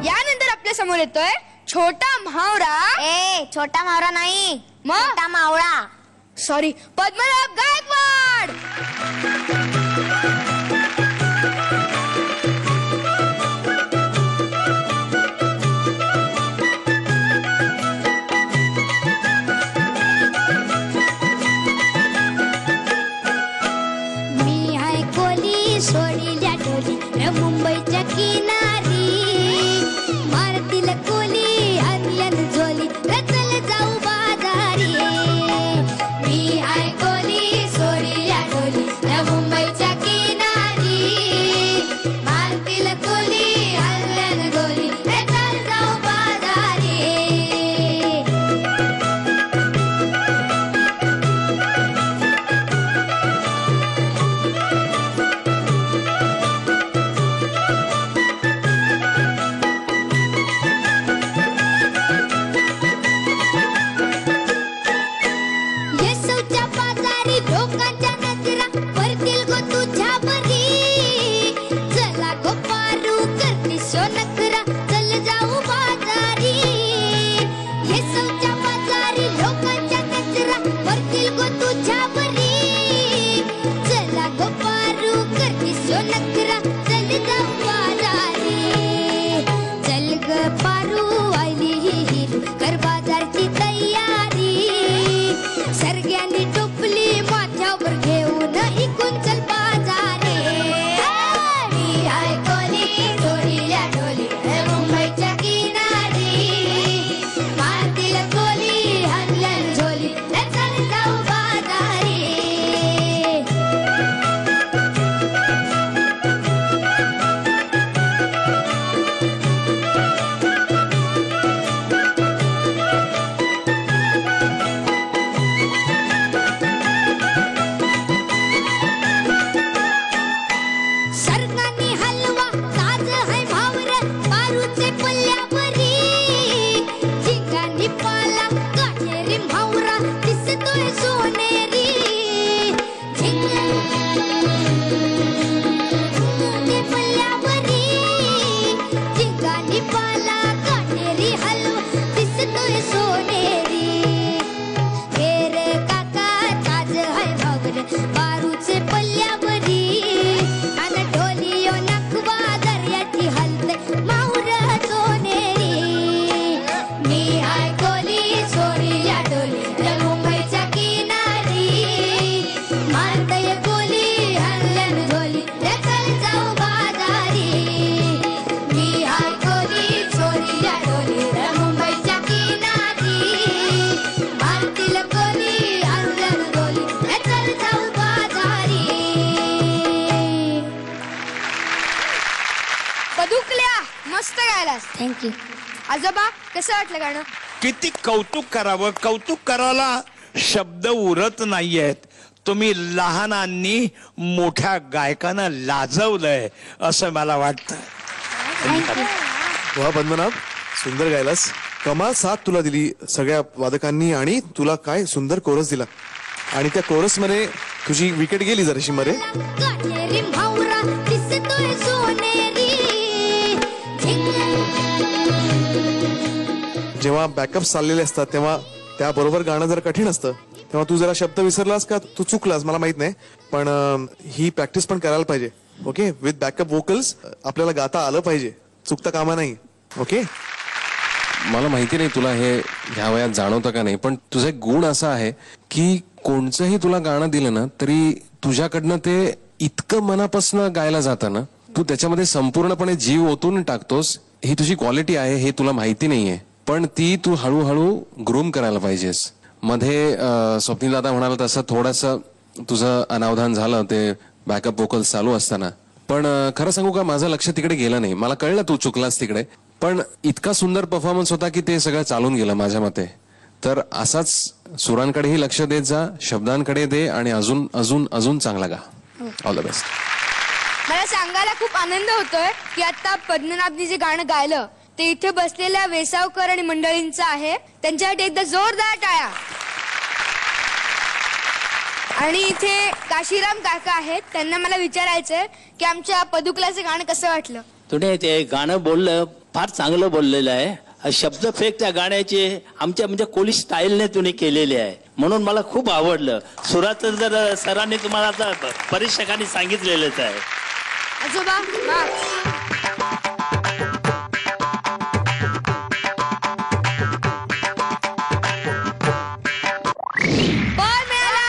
यानंतर आपल्या समोर येतोय छोटा म्हावरा. छोटा म्हावरा नाही, मोठा मावळा. सॉरी, पद्मनाभ गायकवाड. मी आहे कोली सोडील्या डोली मुंबईच्या किनारी, मारतील कोली आणल्यान झोली चल जाऊ बाजारी. मी आहे कोली सोडील्या डोली मुंबईच्या किनारी, मारतील कोली आणल्यान झोली चल जाऊ बाजारी. येसवच्या बाजारी लोकांच्या नजरा पडतील गो तुझ्या बरी, चला गो पारू करती सोनकरा चल जाऊ बाजारी. येसवच्या बाजारी लोकांच्या नजरा पडतील गो तुझ्या बरी, चला गो पारू करती सोनकरा चल जाऊ बाजारी. चल ग पारू आली ही कर बाजारची तयारी, सर्ग्यांनी टोपली माथ्यावर घेऊन इकून चल बाजारे. मी आहे कोली सोडील्या डोली मुंबईच्या किनारी, मारतील कोली आणल्यान झोली चल जाऊ बाजारी. सर्गांनी हलवा ताज है भावर पारूचे पल्ल्यावरी, झिंगांनी पाला काटेरी म्हावरा दिसतोय सोनेरी. झिंगांनी पल्ल्यावरी, झिंगांनी पाला काटेरी हलवा दिसतोय सोनेरी. हे रे काका ताज है भावर पारूचे पल्ल्यावरी, आणि ढोलियो नखवा दर्याची हलते माहुर सोनेरी. मी आहे कोली सोडील्या डोली मुंबईच्या किनारी, मारतय कोली आणल्यान झोली चल जाऊ बाजारी. मी आहे कोली सोडील्या डोली मुंबईच्या किनारी, मारतील कोली आणल्यान झोली चल जाऊ बाजारी. बदुकल्या, मस्त गायलास. थँक्यू. आजोबा, कसं वाटलं गाणं? किती कौतुक करावं, कौतुक करायला शब्द उरत नाहीयेत. तुम्ही लहानांनी मोठ्या गायकांना लाजवलंय असं मला वाटतं. वा पद्मनाभ, सुंदर गायलास. कमाल साथ तुला दिली सगळ्या वादकांनी, आणि तुला काय सुंदर कोरस दिला. आणि त्या कोरस मध्ये तुझी विकेट गेली जराशी मध्ये. काटेरी म्हावरा दिसतोय सोनेरी. जेव्हा बॅकअप चाललेले असतात तेव्हा त्याबरोबर गाणं जर कठीण असतं, तेव्हा तू जरा शब्द विसरलास का तू चुकलास मला माहित नाही, पण ही प्रॅक्टिस पण करायला पाहिजे. ओके, विथ बॅकअप वोकल्स आपल्याला गाता आलं पाहिजे, चुकता कामा नाही. ओके. मला माहिती नाही तुला हे ह्या वयात जाणवतं का नाही, पण तुझा एक गुण असा आहे की कोणचंही तुला गाणं दिलं ना तरी तुझ्याकडनं ते इतकं मनापासून गायला जातं ना, तू त्याच्यामध्ये संपूर्णपणे जीव ओतून टाकतोस. ही तुझी क्वालिटी आहे हे तुला माहिती नाहीये, पण ती तू हळूहळू ग्रूम करायला पाहिजेस. मध्ये स्वप्नील दादा म्हणाला तसं थोडंसं तुझं अनावधान झालं ते बॅकअप वोकल्स चालू असताना, पण खरं सांगू का माझं लक्ष तिकडे गेलं नाही. मला कळलं तू चुकलास तिकडे, पण इतका सुंदर परफॉर्मन्स होता की ते सगळं चालून गेलं माझ्या मते. तर असाच सुरांकडेही लक्ष देत जा, शब्दांकडे दे, आणि अजून अजून अजून चांगला गा. All the best. मला सांगायला खूप आनंद होतोय की आता पद्मनाभनी जे गाणं गायलं ते इथे बसलेल्या वेसावकर आणि मंडळींचं आहे. त्यांच्यासाठी एकदा जोरदार टाळ्या. आणि इथे काशीराम काका आहेत, त्यांना मला विचारायचंय की आमच्या पदुकलाचं गाणं कसं वाटलं. तुम्ही ते गाणं बोललं फार चांगलं बोललेलं आहे. शब्द फेक त्या गाण्याचे आमच्या म्हणजे कोळी स्टाईलने तुम्ही केलेले आहे, म्हणून मला खूप आवडलं. सुराचं जर सरांनी तुम्हाला आता परीक्षकांनी सांगितलेलंच आहे. आजोबा वा. बॉल मिळाला.